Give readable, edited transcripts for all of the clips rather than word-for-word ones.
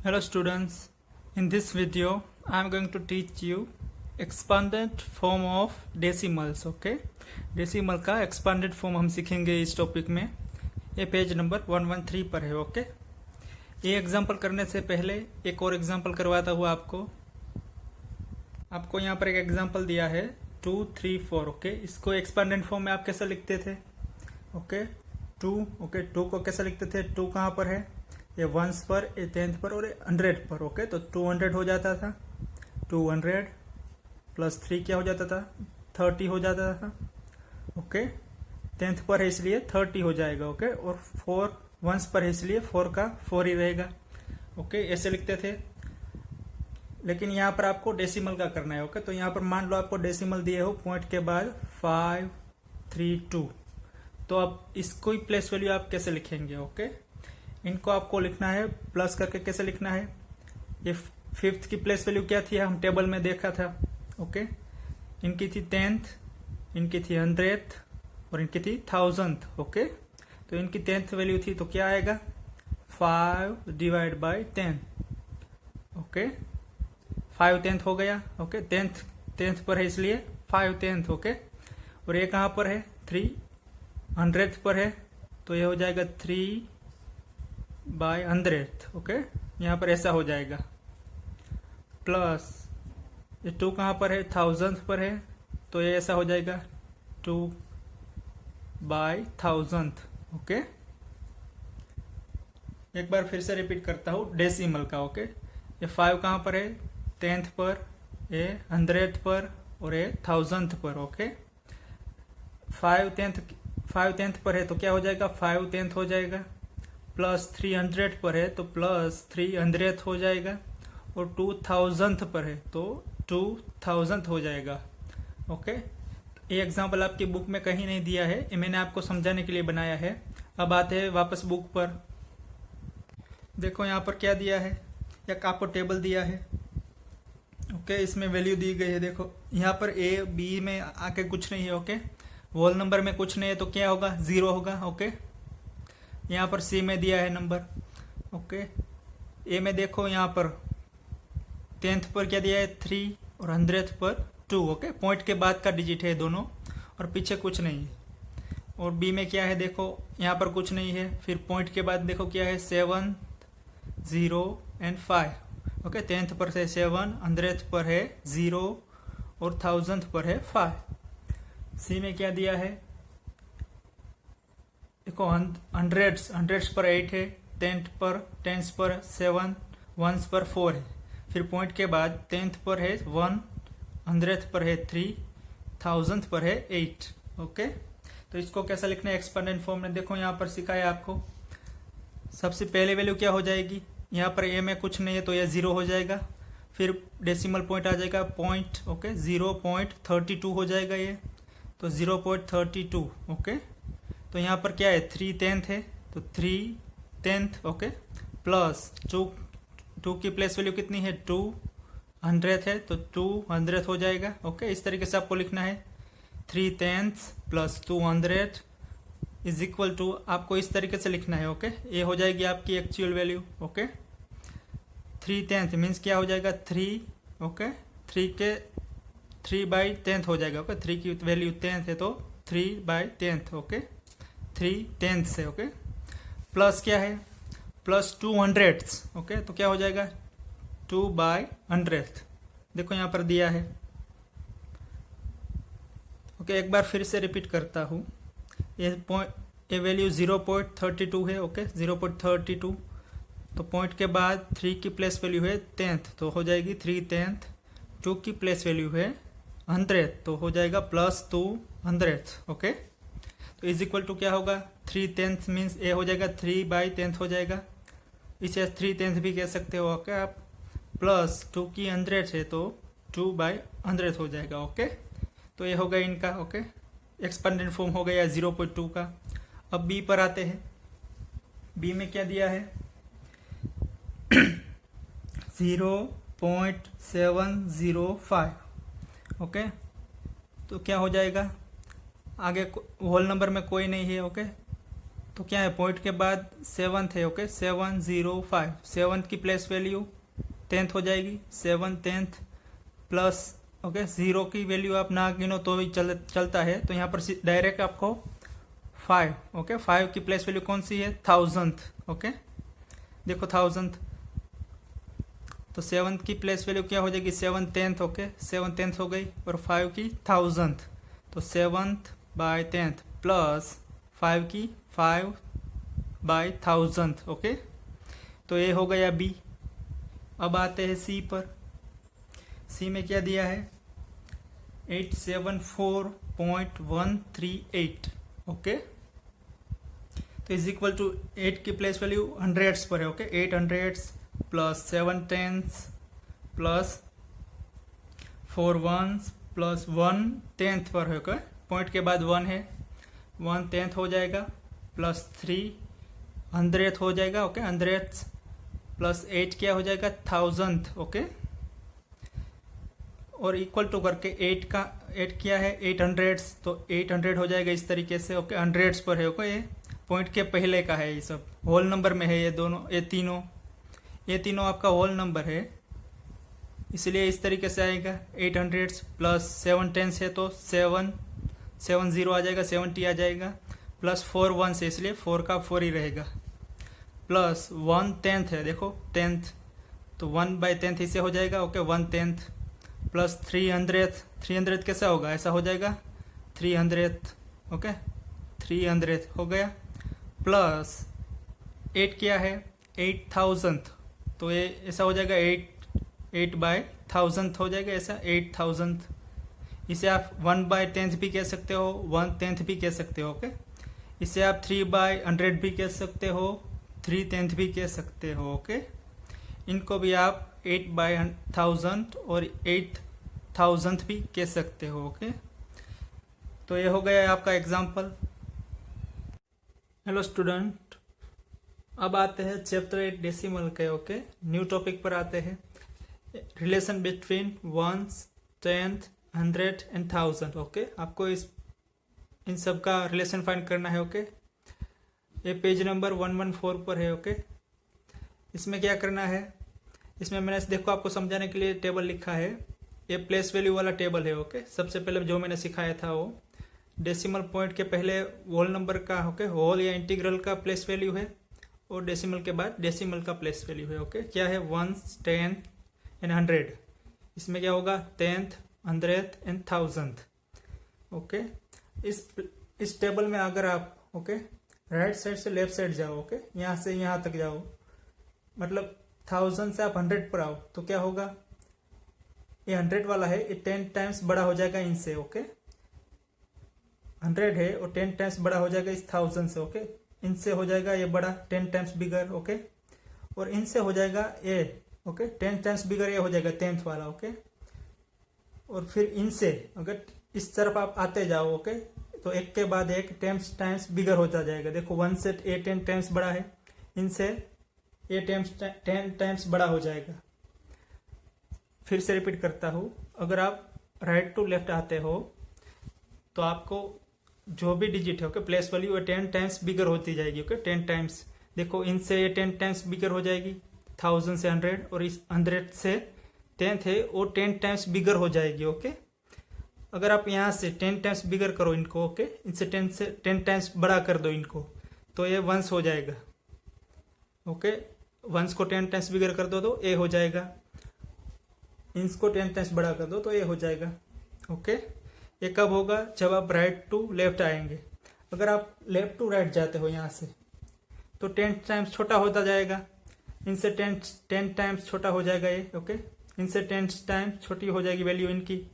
Hello students, in this video I am going to teach you expanded form of decimals. Okay, decimal का expanded form हम सीखेंगे इस topic में। ये page number 113 पर है। ओके, ये एग्जांपल करने से पहले एक और एग्जांपल करवाता हूँ आपको यहाँ पर एक एग्जांपल दिया है 2, 3, 4। ओके, इसको एक्सपेंडेड फॉर्म में आप कैसे लिखते थे? ओके, 2। ओके, 2 को कैसे लिखते थे? 2 कहाँ पर है? ये वंस पर, ये टेंथ पर और ये 100 पर। ओके, तो 200 हो जाता था। 200 प्लस 3 क्या हो जाता था? 30 हो जाता था। ओके, टेंथ पर है इसलिए 30 हो जाएगा। ओके, और 4 वंस पर है इसलिए 4 का 4 ही रहेगा। ओके, ऐसे लिखते थे। लेकिन यहाँ पर आपको डेसिमल का करना है। ओके, तो यहाँ पर मान लो आपको डेसिमल दिए हो पॉइंट के बाद 5, 3, 2, तो अब इसको ही प्लेस वैल्यू आप कैसे लिखेंगे? ओके, इनको आपको लिखना है प्लस करके। कैसे लिखना है? ये 5th की प्लेस वैल्यू क्या थी? हम टेबल में देखा था। ओके, इनकी थी 10th, इनकी थी 100th और इनकी थी 1000th। ओके, तो इनकी 10th वैल्यू थी तो क्या आएगा? 5 डिवाइड बाई 10। ओके, 5 10th हो गया। ओके, 10th पर है इसलिए 5 10th। ओके, और ये कहाँ पर है? 3 100th पर है तो ये हो जाएगा 3 बाय 100th। ओके, यहाँ पर ऐसा हो जाएगा। प्लस ये 2 कहाँ पर है? 1000th पर है तो ये ऐसा हो जाएगा 2 बाय 1000th। ओके, एक बार फिर से रिपीट करता हूँ डेसिमल का। ओके, ये 5 कहाँ पर है? 10th पर, ये 100th पर और ये 1000th पर। ओके, 5 10th पर है तो क्या हो जाएगा? 5 10th हो जाएगा। प्लस 300 पर है तो प्लस 300th हो जाएगा। और 2000th पर है तो 2000th हो जाएगा। ओके, ये एग्जांपल आपकी बुक में कहीं नहीं दिया है, ये मैंने आपको समझाने के लिए बनाया है। अब आते हैं वापस बुक पर। देखो यहाँ पर क्या दिया है, एक आपको टेबल दिया है। ओके, इसमें वैल्यू दी गई है। देखो यहाँ पर ए बी में आके कुछ नहीं है। ओके, होल नंबर में कुछ नहीं है तो क्या होगा? 0 होगा। ओके, यहाँ पर सी में दिया है नंबर। ओके, ए में देखो यहाँ पर 10th पर क्या दिया है? 3 और 100th पर 2। ओके, पॉइंट के बाद का डिजिट है दोनों और पीछे कुछ नहीं है। और बी में क्या है? देखो यहाँ पर कुछ नहीं है। फिर पॉइंट के बाद देखो क्या है? 7, 0 एंड 5। ओके, 10th पर है 7, 100th पर है 0 और 1000th पर है 5। सी में क्या दिया है? देखो 100s पर 8 है, 10th पर 7, वंस पर 4 है। फिर पॉइंट के बाद 10th पर है 1, 100th पर है 3, 1000th पर है 8। ओके, तो इसको कैसा लिखना है एक्सपेंडेड फॉर्म में? देखो यहाँ पर सिखाया आपको। सबसे पहले वैल्यू क्या हो जाएगी? यहाँ पर ए में कुछ नहीं है तो यह 0 हो जाएगा। फिर डेसिमल पॉइंट आ जाएगा पॉइंट। ओके, 0.32 हो जाएगा ये, तो 0.32। ओके, तो यहाँ पर क्या है? 3 10th है तो 3 10th। ओके, प्लस 2 की प्लेस वैल्यू कितनी है? 200 है तो 200 हो जाएगा। ओके, इस तरीके से आपको लिखना है 3 10th plus 200 is equal to, आपको इस तरीके से लिखना है। ओके, ये हो जाएगी आपकी actual value. Okay, 3 10th means क्या हो जाएगा? 3। ओके, 3 बाई 10th हो जाएगा। ओके, 3 की वैल्यू 10th है तो 3 बाई 10th। ओके, 3 10th से। ओके, प्लस क्या है? प्लस 200। ओके, तो क्या हो जाएगा? 2 बाई 100th। देखो यहाँ पर दिया है। ओके, एक बार फिर से रिपीट करता हूँ। ये वैल्यू 0.32 है। ओके, 0.32 तो पॉइंट के बाद 3 की प्लेस वैल्यू है 10th तो हो जाएगी 3 10th। 2 की प्लेस वैल्यू है 100th तो हो जाएगा प्लस 200th। ओके, तो इज इक्वल टू क्या होगा? 3 10th मीन्स ए हो जाएगा 3 बाई 10th हो जाएगा। इसे 3 10th भी कह सकते हो। ओके, आप प्लस 2 की 100 है तो 2 बाई 100 हो जाएगा। ओके, तो ये हो गया इनका। ओके, एक्सपेंडेड फॉर्म हो गया 0.2 का। अब बी पर आते हैं। बी में क्या दिया है? 0.705। ओके, तो क्या हो जाएगा? आगे होल नंबर में कोई नहीं है। ओके, तो क्या है, पॉइंट के बाद 7th है, ओके 705, 7th की प्लेस वैल्यू 10th हो जाएगी, 7 10th प्लस ओके 0 की वैल्यू आप ना गिनो तो भी चलता है, तो यहाँ पर डायरेक्ट आपको 5, ओके 5 की प्लेस वैल्यू कौन सी है, 1000th, ओके देखो 1000th, तो 7th की प्लेस वैल्यू क्या हो जाएगी, 7 10th, ओके 7 10th हो गई, और 5 की 1000th, तो 7th बाय 10th प्लस 5 की 5 बाय 1000th, ओके तो ये हो गया बी। अब आते हैं सी पर। सी में क्या दिया है, 874.138, ओके तो इज इक्वल टू 8 की प्लेस वैल्यू हंड्रेड्स पर है, okay 8 hundreds plus 7 tens plus 4 ones plus 1 10th पर है, ओके पॉइंट के बाद 1 है, 1 10th हो जाएगा प्लस 3 100th हो जाएगा, ओके 100th प्लस 8 क्या हो जाएगा 1000th, ओके और इक्वल टू करके 8 का 8 क्या है 800, तो 800 हो जाएगा इस तरीके से, ओके हंड्रेड्स पर है, ओके ये पॉइंट के पहले का है, ये सब होल नंबर में है, ये दोनों ये तीनों आपका होल नंबर है, इसलिए इस तरीके से आएगा 800 प्लस 7 10 है तो 770 आ जाएगा, 70 आ जाएगा, प्लस 4 1 से इसलिए 4 का 4 ही रहेगा, प्लस 1 10th है, देखो 10th तो 1 बाय 10th इससे हो जाएगा, ओके 1 10th प्लस 300 कैसा होगा, ऐसा हो जाएगा 300th, ओके 300th हो गया, प्लस 8 क्या है 8000th, तो ये ऐसा हो जाएगा 8 बाय 1000th हो जाएगा, ऐसा 8000th, इसे आप 1 बाय 10th भी कह सकते हो, 1 10th भी कह सकते हो, ओके इसे आप 3 बाय 100 भी कह सकते हो, 3 10th भी कह सकते हो, ओके इनको भी आप 8 बाय 1000 और 8000th भी कह सकते हो, ओके तो ये हो गया आपका एग्जाम्पल। हेलो स्टूडेंट, अब आते हैं चैप्टर 8 डेसिमल के, ओके न्यू टॉपिक पर आते हैं, relation between ones 10th 100 and 1000, okay आपको इन सब का रिलेशन फाइंड करना है, ओके ये पेज नंबर 114 पर है, ओके इसमें क्या करना है, इसमें मैंने देखो आपको समझाने के लिए टेबल लिखा है, ये प्लेस वैल्यू वाला टेबल है, ओके सबसे पहले जो मैंने सिखाया था वो डेसिमल पॉइंट के पहले होल नंबर का, ओके होल या इंटीग्रल का प्लेस वैल्यू है, और डेसिमल के बाद डेसिमल का प्लेस वैल्यू है, ओके क्या है 1 10 एंड 100, इसमें क्या होगा 10th 100th and 1000th, okay इस टेबल में अगर आप ओके राइट साइड से लेफ्ट साइड जाओ, ओके यहाँ से यहाँ तक जाओ, मतलब 1000 से आप 100 पर आओ, तो क्या होगा ये 100 वाला है, ये 10 टाइम्स बड़ा हो जाएगा इनसे, ओके 100 है और 10 टाइम्स बड़ा हो जाएगा इस 1000 से, ओके इनसे हो जाएगा ये बड़ा 10 टाइम्स बिगर, ओके और इनसे हो जाएगा ये, ओके 10 टाइम्स बिगर ये हो जाएगा 10th वाला, ओके और फिर इनसे अगर इस तरफ आप आते जाओ, ओके तो एक के बाद एक 10 टाइम्स बिगर होता जाएगा, देखो 1 से ये 10 टाइम्स बड़ा है, इनसे ये 10 टाइम्स बड़ा हो जाएगा। फिर से रिपीट करता हूं, अगर आप राइट टू लेफ्ट आते हो तो आपको जो भी डिजिट है, okay place value 10 times bigger होती जाएगी, ओके 10 टाइम्स, देखो इनसे ये 10 टाइम्स बिगर हो जाएगी 1000 से 100, और इस 100 से 10th है वो 10 टाइम्स बिगर हो जाएगी, ओके अगर आप यहाँ से 10 टाइम्स बिगर करो इनको, ओके इनसे 10 टाइम्स बड़ा कर दो इनको, तो ये वंस हो जाएगा, ओके वंस को 10 टाइम्स बिगर कर दो तो ए हो जाएगा, इसको 10 टाइम्स बड़ा कर दो तो ये हो जाएगा, ओके ये कब होगा, जब आप राइट टू लेफ्ट आएंगे, अगर आप लेफ्ट टू राइट जाते हो यहाँ से तो 10 टाइम्स छोटा होता जाएगा, इनसे 10 टाइम्स छोटा हो जाएगा ये, ओके इनसे 10 टाइम्स छोटी हो जाएगी वैल्यू इनकी,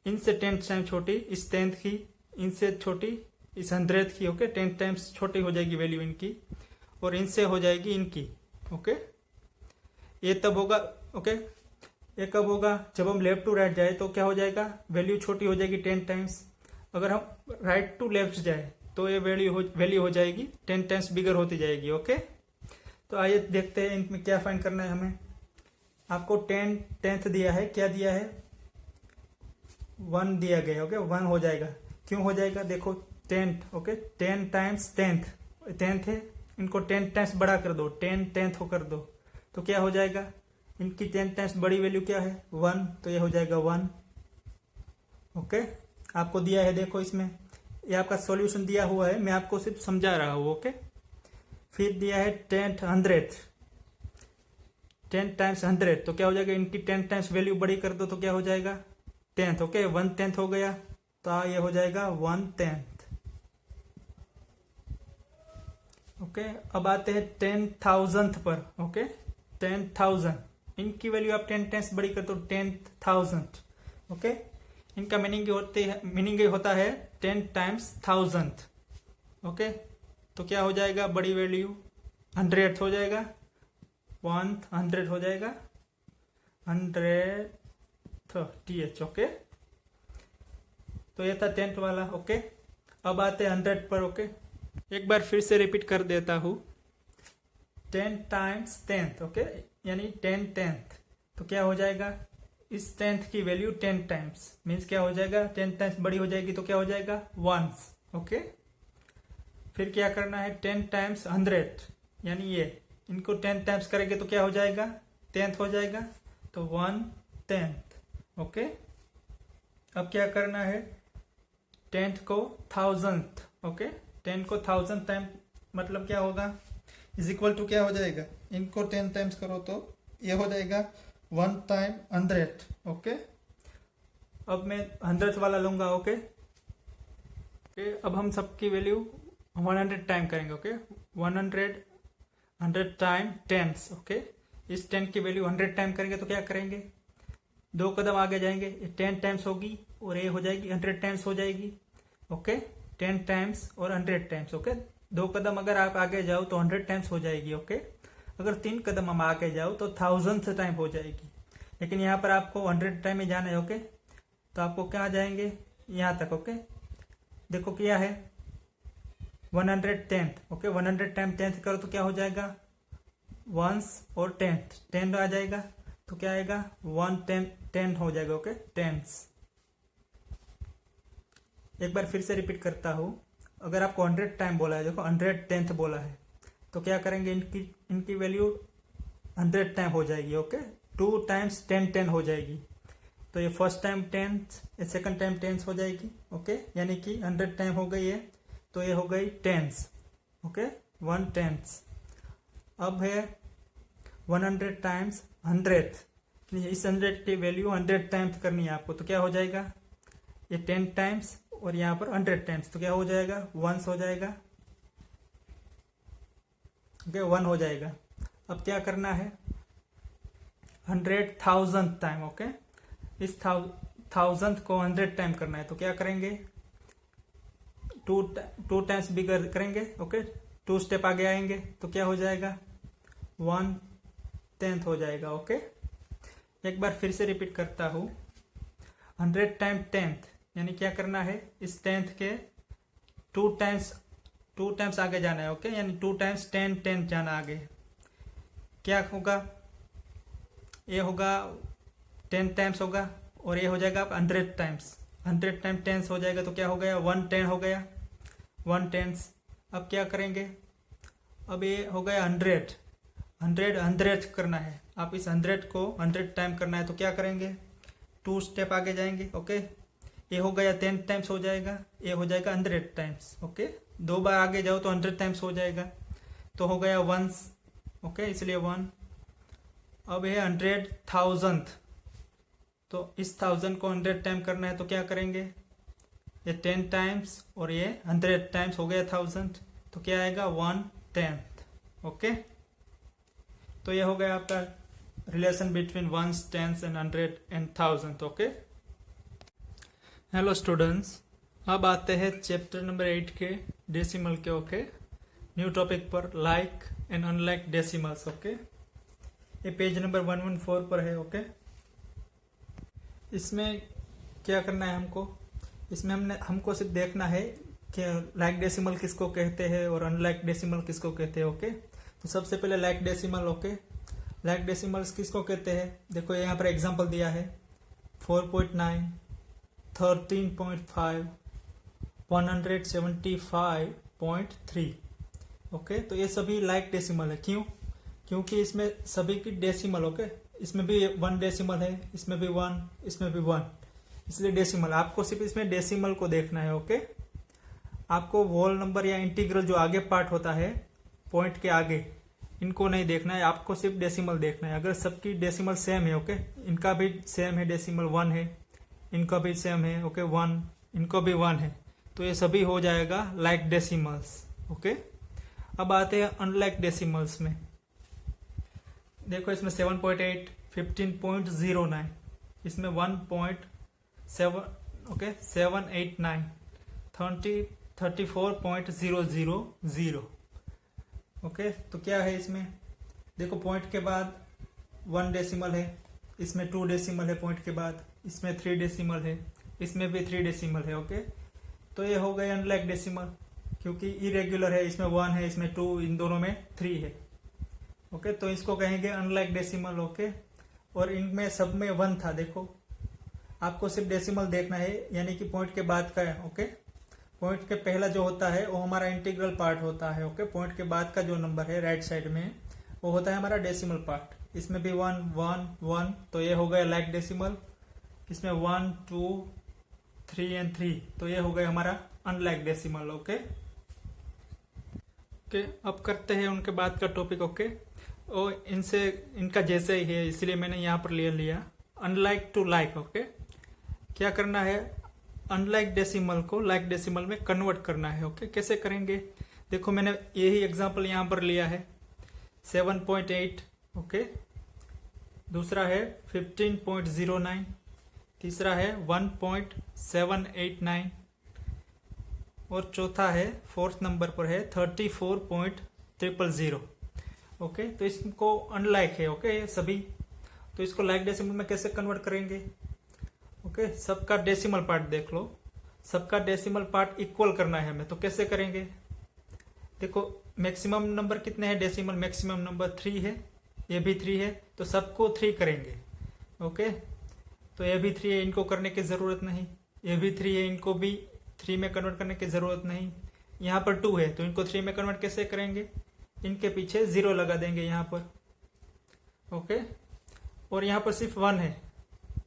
इनसे 10 टाइम्स छोटी इस 10th की, इनसे छोटी इस 100th की, ओके 10 टाइम्स छोटी हो जाएगी वैल्यू इनकी, और इनसे हो जाएगी इनकी, ओके ये तब होगा, ओके ये कब होगा, जब हम लेफ्ट टू राइट जाए तो क्या हो जाएगा, वैल्यू छोटी हो जाएगी 10 टाइम्स, अगर हम राइट टू लेफ्ट जाए तो ये वैल्यू हो जाएगी 10 टाइम्स बिगर होती जाएगी, ओके तो आइए देखते हैं इनमें क्या फाइंड करना है हमें। आपको 10th दिया है, क्या दिया है 1 दिया गया, ओके 1 हो जाएगा, क्यों हो जाएगा, देखो 10th, okay 10 times 10th tenth है, इनको 10 टाइम्स बड़ा कर दो, 10 टेंथ हो कर दो, तो क्या हो जाएगा, इनकी 10 टाइम्स बड़ी वैल्यू क्या है 1, तो ये हो जाएगा 1। ओके, आपको दिया है, देखो इसमें ये आपका सॉल्यूशन दिया हुआ है, मैं आपको सिर्फ समझा रहा हूँ। ओके, फिर दिया है 10 100, 10 टाइम्स 100, तो क्या हो जाएगा, इनकी 10 टाइम्स वैल्यू बड़ी कर दो तो क्या हो जाएगा 10th। ओके, 1/10 हो गया, तो ये हो जाएगा 1/10। ओके, अब आते हैं 10,000th पर। ओके, 10,000, इनकी वैल्यू आप 10 टाइम्स बड़ी कर दो 10,000। ओके, इनका मीनिंग होता है 10 टाइम्स 1000th। ओके, तो क्या हो जाएगा, बड़ी वैल्यू 100th हो जाएगा, 100 हो जाएगा, 100th। ओके, तो ये था 10th वाला। ओके, अब आते हैं 100 पर। ओके, एक बार फिर से रिपीट कर देता हूं, 10 टाइम्स 10th। ओके, यानी 10 10th, तो क्या हो जाएगा, इस 10th की वैल्यू 10 टाइम्स मीन्स क्या हो जाएगा, 10 टाइम्स बड़ी हो जाएगी तो क्या हो जाएगा 1s। ओके, फिर क्या करना है 10 टाइम्स 100, यानी ये इनको 10 टाइम्स करेंगे तो क्या हो जाएगा 10th हो जाएगा, तो 1/10। ओके, अब क्या करना है 10th को 1000th। ओके, 10 को 1000 टाइम मतलब क्या होगा, इज इक्वल टू क्या हो जाएगा, इनको 10 टाइम्स करो तो ये हो जाएगा 1 टाइम 100। ओके, अब मैं 100th वाला लूंगा। ओके, अब हम सबकी वैल्यू 100 टाइम करेंगे। Okay, 100 time 10s। ओके, इस 10 की वैल्यू 100 टाइम करेंगे तो क्या करेंगे, 2 कदम आगे जाएंगे, 10 टाइम्स होगी और ये हो जाएगी 100 टाइम्स हो जाएगी। ओके, 10 टाइम्स और 100 टाइम्स। ओके, 2 कदम अगर आप आगे जाओ तो 100 टाइम्स हो जाएगी। ओके, अगर 3 कदम हम आगे जाओ तो 1000th टाइम हो जाएगी, लेकिन यहाँ पर आपको 100 टाइम में जाना है। ओके, तो आपको कहाँ जाएंगे, यहाँ तक। ओके, देखो क्या है 110th। ओके, 100 टाइम 10th करो तो क्या हो जाएगा 1s और 10 आ जाएगा, तो क्या आएगा 110 हो जाएगा। Okay, 10s। एक बार फिर से रिपीट करता हूं, अगर आपको 100 टाइम बोला है, देखो 110th बोला है, तो क्या करेंगे, इनकी वैल्यू 100 टाइम हो जाएगी। ओके, 2 टाइम्स 10 हो जाएगी, तो ये फर्स्ट टाइम 10th, ये सेकंड टाइम 10th हो जाएगी। ओके, यानी कि 100 टाइम हो गई है, तो ये हो गई 10s। ओके, 1/10। अब है 100 टाइम्स 100th, इस 100 की वैल्यू 100 टाइम्स करनी है आपको, तो क्या हो जाएगा, ये 10 टाइम्स और यहाँ पर 100 टाइम्स, तो क्या हो जाएगा 1s हो जाएगा। ओके, 1 हो जाएगा। अब क्या करना है 100,000th टाइम। ओके, इस 1000th को 100 टाइम करना है, तो क्या करेंगे 2 टाइम्स बिगर करेंगे। ओके, 2 स्टेप आगे आएंगे, तो क्या हो जाएगा 1/10 हो जाएगा। ओके, एक बार फिर से रिपीट करता हूं, 100 टाइम 10th, यानी क्या करना है, इस 10th के 2 टाइम्स आगे जाना है। ओके, यानी 2 टाइम्स 10 जाना आगे, क्या होगा, ये होगा 10 टाइम्स होगा और ये हो जाएगा 100 टाइम्स, 100 टाइम 10 हो जाएगा, तो क्या हो गया 110 हो गया, 1/10। अब क्या करेंगे, अब ये हो गया 100 करना है, आप इस 100 को 100 टाइम करना है, तो क्या करेंगे 2 स्टेप आगे जाएंगे। ओके, ये हो गया 10 टाइम्स हो जाएगा, ये हो जाएगा 100 टाइम्स। ओके, 2 बार आगे जाओ तो 100 टाइम्स हो जाएगा, तो हो गया 1s। ओके, इसलिए 1। अब ये 100,000th, तो इस 1000 को 100 टाइम करना है, तो क्या करेंगे, ये 10 टाइम्स और ये 100 टाइम्स हो गया 1000, तो क्या आएगा 1/10। ओके, तो ये हो गया आपका relation between 1s, 10s and 100 and 1000। Okay, hello students, अब आते हैं चैप्टर नंबर 8 के डेसिमल के। ओके, न्यू टॉपिक पर like and unlike decimals. Okay, ये पेज नंबर 114 पर है। ओके, इसमें क्या करना है हमको, इसमें हमको सिर्फ देखना है कि लाइक डेसिमल किसको कहते हैं और अनलाइक डेसिमल किसको कहते हैं। ओके, तो सबसे पहले like decimal. Okay, like decimals किसको कहते हैं, देखो यहाँ पर एग्जांपल दिया है 4.9, 13.5, 175.3। ओके। तो ये सभी लाइक डेसिमल है, क्यों? क्योंकि इसमें सभी की डेसिमल, ओके। इसमें भी 1 डेसिमल है, इसमें भी 1, इसमें भी 1, इसलिए डेसिमल। आपको सिर्फ इसमें डेसिमल को देखना है, ओके। आपको होल नंबर या इंटीग्रल जो आगे पार्ट होता है पॉइंट के आगे, इनको नहीं देखना है, आपको सिर्फ डेसिमल देखना है। अगर सबकी डेसिमल सेम है, ओके, इनका भी सेम है, डेसिमल 1 है, इनका भी सेम है, ओके, 1, इनको भी 1 है, तो ये सभी हो जाएगा लाइक डेसिमल्स, ओके। अब आते हैं अनलाइक डेसिमल्स में। देखो इसमें 7.8, 15.09, इसमें 1.7, ओके, 789, 34.000, ओके। तो क्या है इसमें? देखो पॉइंट के बाद 1 डेसिमल है, इसमें 2 डेसिमल है, पॉइंट के बाद इसमें 3 डेसिमल है, इसमें भी 3 डेसिमल है, ओके। तो ये हो गए अनलाइक डेसिमल, क्योंकि इरेगुलर है, इसमें 1 है, इसमें 2, इन दोनों में 3 है, ओके। तो इसको कहेंगे अनलाइक डेसिमल, ओके। और इनमें सब में 1 था। देखो आपको सिर्फ डेसिमल देखना है, यानी कि पॉइंट के बाद का है, ओके। पॉइंट के पहला जो होता है वो हमारा इंटीग्रल पार्ट होता है, ओके। पॉइंट के बाद का जो नंबर है राइट साइड में वो होता है हमारा डेसिमल पार्ट। इसमें भी 1, 1, 1, तो ये हो गया लाइक डेसिमल। इसमें 1, 2, 3 एंड 3, तो ये हो गया हमारा अनलाइक डेसिमल, ओके। ओके, अब करते हैं उनके बाद का टॉपिक, ओके। और इनसे इनका जैसे ही है, इसलिए मैंने यहाँ पर ले लिया अनलाइक टू लाइक, ओके। क्या करना है? अनलाइक डेसिमल को लाइक डेसिमल में कन्वर्ट करना है, ओके। कैसे करेंगे? देखो मैंने यही एग्जांपल यहाँ पर लिया है, 7.8, ओके। दूसरा है 15.09, तीसरा है 1.789, और चौथा है 4th नंबर पर है 34.000, ओके। तो इसको अनलाइक है, ओके, सभी। तो इसको लाइक डेसिमल में कैसे कन्वर्ट करेंगे? ओके, सबका डेसिमल पार्ट देख लो, सबका डेसिमल पार्ट इक्वल करना है हमें, तो कैसे करेंगे? देखो मैक्सिमम नंबर कितने हैं डेसिमल? मैक्सिमम नंबर 3 है, ये भी 3 है, तो सबको 3 करेंगे, ओके। तो ये भी 3 है, इनको करने की जरूरत नहीं। ये भी 3 है, इनको भी 3 में कन्वर्ट करने की जरूरत नहीं। यहाँ पर 2 है, तो इनको 3 में कन्वर्ट कैसे करेंगे? इनके पीछे 0 लगा देंगे यहाँ पर, ओके। और यहाँ पर सिर्फ 1 है,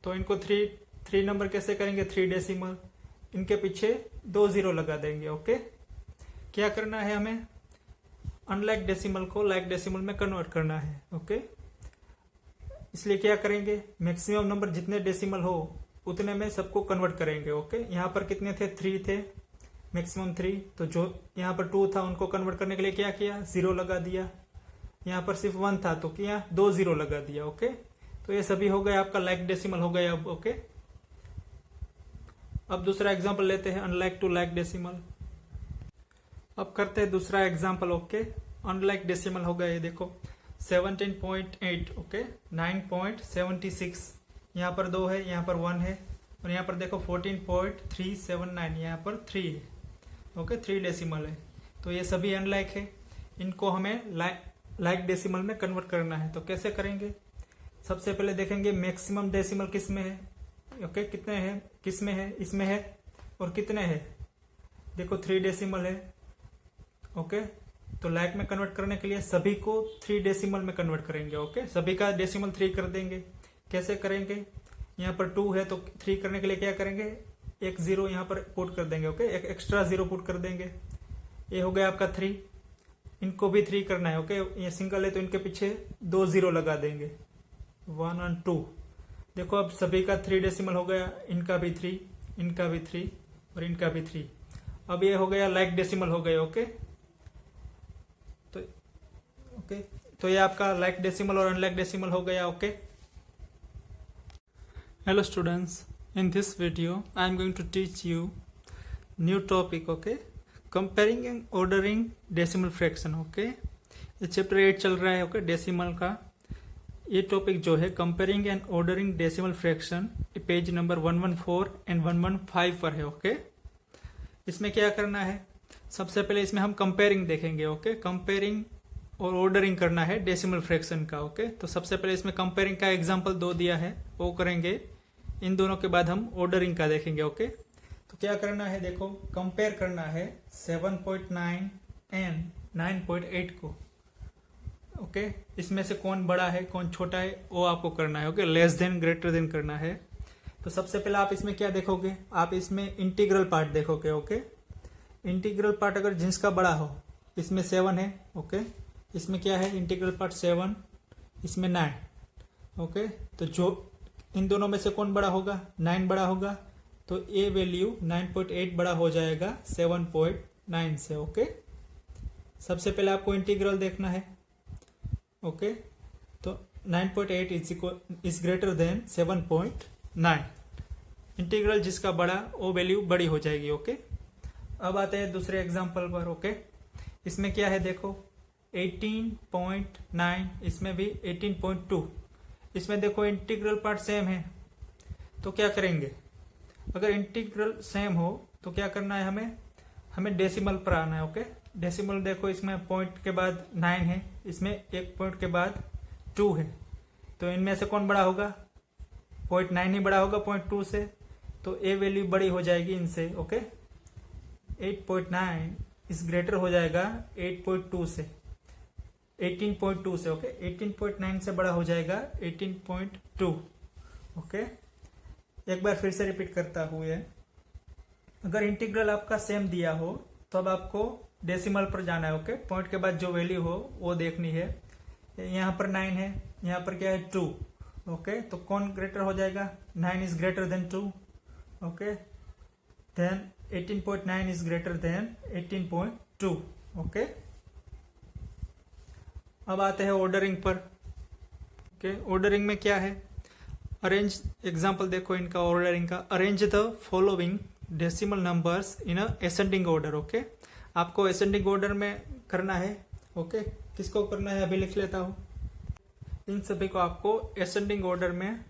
तो इनको 3 नंबर कैसे करेंगे? 3 डेसिमल, इनके पीछे 2 0 लगा देंगे, ओके। क्या करना है हमें? अनलाइक डेसिमल को लाइक डेसिमल में कन्वर्ट करना है, ओके। इसलिए क्या करेंगे? मैक्सिमम नंबर जितने डेसिमल हो उतने में सबको कन्वर्ट करेंगे, ओके। यहाँ पर कितने थे? 3 थे, मैक्सिमम 3, तो जो यहाँ पर 2 था उनको कन्वर्ट करने के लिए क्या किया? 0 लगा दिया। यहाँ पर सिर्फ 1 था, तो किया 2 0 लगा दिया, ओके। तो ये सभी हो गया आपका लाइक डेसिमल हो गया अब, ओके। अब दूसरा एग्जांपल लेते हैं, अनलाइक टू लाइक डेसिमल। अब करते हैं दूसरा एग्जांपल, ओके। अनलाइक डेसिमल हो गया, ये देखो 17.8, ओके, 9.76, यहाँ पर 2 है, यहाँ पर 1 है, और यहाँ पर देखो 14.379, यहाँ पर 3 है, ओके, 3 डेसिमल है। तो ये सभी अनलाइक है, इनको हमें लाइक डेसिमल में कन्वर्ट करना है। तो कैसे करेंगे? सबसे पहले देखेंगे मैक्सिमम डेसिमल किस में है, ओके, कितने हैं, किस में है, इसमें है, और कितने हैं? देखो 3 डेसिमल है, ओके। तो लाइक में कन्वर्ट करने के लिए सभी को 3 डेसिमल में कन्वर्ट करेंगे, ओके। सभी का डेसिमल 3 कर देंगे। कैसे करेंगे? यहाँ पर 2 है, तो 3 करने के लिए क्या करेंगे? एक 0 यहाँ पर पुट कर देंगे, ओके, एक एक्स्ट्रा 0 पुट कर देंगे। ये हो गया आपका 3, इनको भी 3 करना है, ओके। ये सिंगल है, तो इनके पीछे 2 0 लगा देंगे, 1 और 2। देखो अब सभी का 3 डेसिमल हो गया, इनका भी 3, इनका भी 3, और इनका भी 3। अब ये हो गया लाइक डेसिमल हो गए, ओके। तो ये आपका लाइक डेसिमल और अनलाइक डेसिमल हो गया, okay. Hello students, in this video I am going to teach you new topic, okay, comparing and ordering decimal fraction, okay. ये चैप्टर 8 चल रहा है, ओके, डेसिमल का। ये टॉपिक जो है comparing and ordering decimal fraction, page number 114 and 115 पर है, ओके। इसमें क्या करना है? सबसे पहले इसमें हम कंपेयरिंग देखेंगे, ओके। कंपेयरिंग और ऑर्डरिंग करना है डेसिमल फ्रैक्शन का, ओके। तो सबसे पहले इसमें कंपेयरिंग का एग्जांपल 2 दिया है, वो करेंगे। इन दोनों के बाद हम ऑर्डरिंग का देखेंगे, ओके। तो क्या करना है? देखो कंपेयर करना है 7.9 एंड 9.8 को। ओके, इसमें से कौन बड़ा है कौन छोटा है वो आपको करना है। Okay, less than greater than करना है। तो सबसे पहले आप इसमें क्या देखोगे, आप इसमें इंटीग्रल पार्ट देखोगे। ओके, इंटीग्रल पार्ट अगर जिसका बड़ा हो, इसमें 7 है। ओके, इसमें क्या है इंटीग्रल पार्ट 7, इसमें 9। ओके, तो जो इन दोनों में से कौन बड़ा होगा, 9 बड़ा होगा, तो ये वैल्यू 9.8 बड़ा हो जाएगा 7.9 से। ओके, सबसे पहले आपको इंटीग्रल देखना है। ओके, तो 9.8 इज ग्रेटर देन 7.9। इंटीग्रल जिसका बड़ा वो वैल्यू बड़ी हो जाएगी। ओके, अब आते हैं दूसरे एग्जांपल पर। ओके, इसमें क्या है देखो 18.9, इसमें भी 18.2। इसमें देखो इंटीग्रल पार्ट सेम है, तो क्या करेंगे, अगर इंटीग्रल सेम हो तो क्या करना है, हमें डेसिमल पर आना है। ओके, डेसिमल देखो इसमें पॉइंट के बाद 9 है, इसमें एक पॉइंट के बाद 2 है, तो इनमें से कौन बड़ा होगा, 0.9 ही बड़ा होगा 0.2 से, तो ए वैल्यू बड़ी हो जाएगी इनसे। ओके, 8.9 इस ग्रेटर हो जाएगा 8.2 से, 18.2 से। ओके, 18.9 से बड़ा हो जाएगा 18.2। ओके, एक बार फिर से रिपीट करता हूं ये, अगर इंटीग्रल आपका सेम दिया हो तो अब आपको डेसिमल पर जाना है। ओके, पॉइंट के बाद जो वैल्यू हो वो देखनी है। यहाँ पर 9 है, यहाँ पर क्या है 2। ओके, तो कौन ग्रेटर हो जाएगा, 9 is greater then 2। Okay, then 18.9 is greater than 18.2। Okay, अब आते हैं ऑर्डरिंग पर। ओके, ऑर्डरिंग में क्या है, अरेंज, एग्जाम्पल देखो इनका ऑर्डरिंग का, arrange the following decimal numbers in a ascending order. Okay, आपको असेंडिंग ऑर्डर में करना है। ओके, किसको करना है अभी लिख लेता हूं, इन सभी को आपको असेंडिंग ऑर्डर में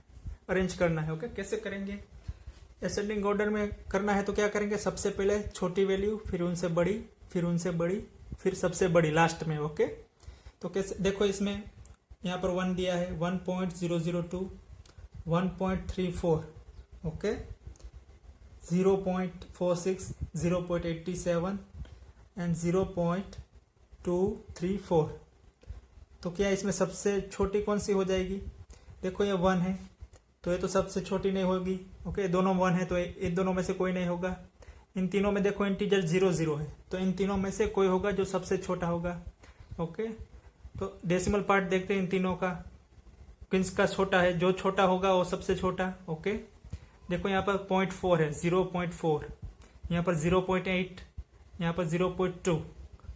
अरेंज करना है। ओके, कैसे करेंगे, असेंडिंग ऑर्डर में करना है तो क्या करेंगे, सबसे पहले छोटी वैल्यू, फिर उनसे बड़ी, फिर उनसे बड़ी, फिर सबसे बड़ी लास्ट में। ओके, तो कैसे देखो, इसमें यहाँ पर 1 दिया है, 1.002, 1.34, ओके, 0.46, 0.87 एंड 0.234। तो क्या इसमें सबसे छोटी कौन सी हो जाएगी, देखो ये 1 है तो ये तो सबसे छोटी नहीं होगी। ओके, दोनों 1 है तो इन दोनों में से कोई नहीं होगा। इन तीनों में देखो इंटीजर 0 0 है, तो इन तीनों में से कोई होगा जो सबसे छोटा होगा। ओके, तो डेसिमल पार्ट देखते हैं इन तीनों का, किसका छोटा है, जो छोटा होगा वो सबसे छोटा। ओके, देखो यहाँ पर 0.4 है, 0.4, यहाँ पर 0.8, यहाँ पर 0.2।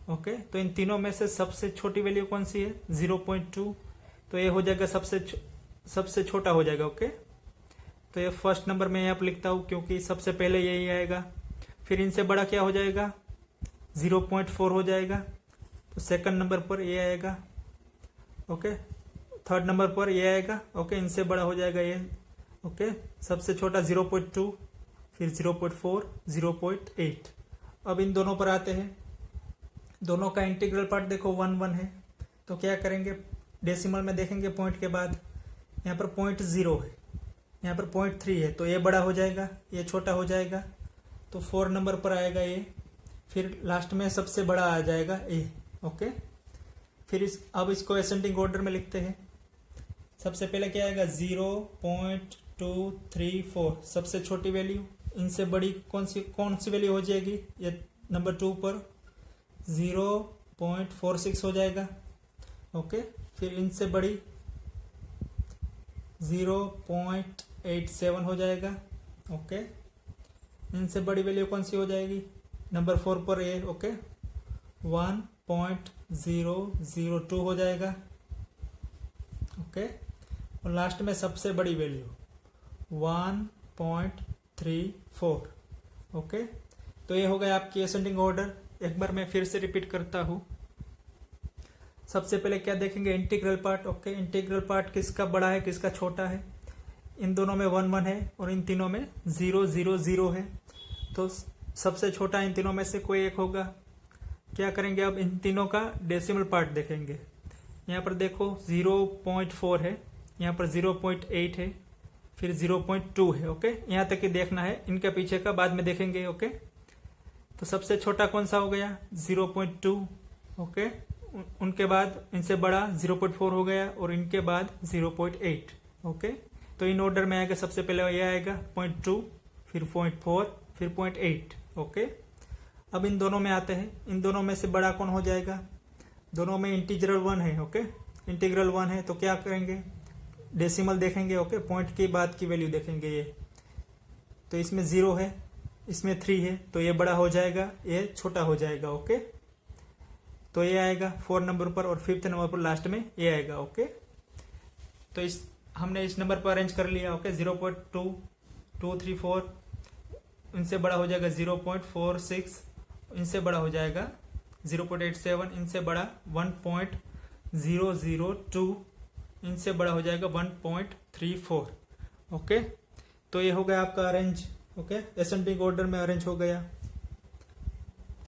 ओके, तो इन तीनों में से सबसे छोटी वैल्यू कौन सी है, 0.2, तो ये हो जाएगा सबसे छोटा हो जाएगा। ओके, तो ये फर्स्ट नंबर में यहाँ पर लिखता हूँ क्योंकि सबसे पहले यही आएगा। फिर इनसे बड़ा क्या हो जाएगा, 0.4 हो जाएगा, तो सेकंड नंबर पर ये आएगा। ओके, थर्ड नंबर पर ये आएगा। ओके, इनसे बड़ा हो जाएगा ये। ओके, सबसे छोटा 0.2, फिर 0.4, 0.8। अब इन दोनों पर आते हैं, दोनों का इंटीग्रल पार्ट देखो 1 1 है, तो क्या करेंगे, डेसिमल में देखेंगे पॉइंट के बाद, यहाँ पर 0.0 है, यहाँ पर 0.3 है, तो ये बड़ा हो जाएगा, ये छोटा हो जाएगा, तो 4 नंबर पर आएगा ये। फिर लास्ट में सबसे बड़ा आ जाएगा ए। ओके, फिर अब इसको असेंडिंग ऑर्डर में लिखते हैं। सबसे पहले क्या आएगा, 0.234, सबसे छोटी वैल्यू। इनसे बड़ी कौन सी वैल्यू हो जाएगी, ये नंबर 2 पर 0.46 हो जाएगा। ओके, फिर इनसे बड़ी 0.87 हो जाएगा। ओके, इनसे बड़ी वैल्यू कौन सी हो जाएगी, नंबर 4 पर ये। ओके, 1.002 हो जाएगा। ओके, और लास्ट में सबसे बड़ी वैल्यू 1.34। ओके, तो ये हो गया आपकी असेंडिंग ऑर्डर। एक बार मैं फिर से रिपीट करता हूं। सबसे पहले क्या देखेंगे, integral part. Okay, integral part किसका बड़ा है किसका छोटा है, इन दोनों में 1 1 है और इन तीनों में 0 0 0 है, तो सबसे छोटा इन तीनों में से कोई एक होगा। क्या करेंगे, अब इन तीनों का डेसिमल पार्ट देखेंगे। यहाँ पर देखो 0.4 है, यहाँ पर 0.8 है, फिर 0.2 है। ओके, यहाँ तक ही देखना है, इनके पीछे का बाद में देखेंगे। ओके, तो सबसे छोटा कौन सा हो गया, 0.2, ओके। उनके बाद इनसे बड़ा 0.4 हो गया और इनके बाद 0.8। ओके, तो इन ऑर्डर में आएगा, सबसे पहले ये आएगा 0.2, फिर 0.4, फिर 0.8। ओके, अब इन दोनों में आते हैं, इन दोनों में से बड़ा कौन हो जाएगा? दोनों में इंटीग्रल 1 है। ओके, इंटीग्रल 1 है तो क्या करेंगे? डेसिमल देखेंगे। ओके, पॉइंट के बाद की वैल्यू देखेंगे। ये तो इसमें 0 है, इसमें 3 है, तो ये बड़ा हो जाएगा, ये छोटा हो जाएगा। ओके, तो ये आएगा 4 नंबर पर और 5th नंबर पर लास्ट में ये आएगा। ओके, तो हमने इस नंबर पर अरेंज कर लिया। ओके, 0.2, 2, 3, 4, इनसे बड़ा हो जाएगा 0.46, इनसे बड़ा हो जाएगा 0.87, इनसे बड़ा 1.002, इनसे बड़ा हो जाएगा 1.34। ओके, तो ये हो गया आपका अरेंज। ओके, असेंडिंग ऑर्डर में अरेंज हो गया।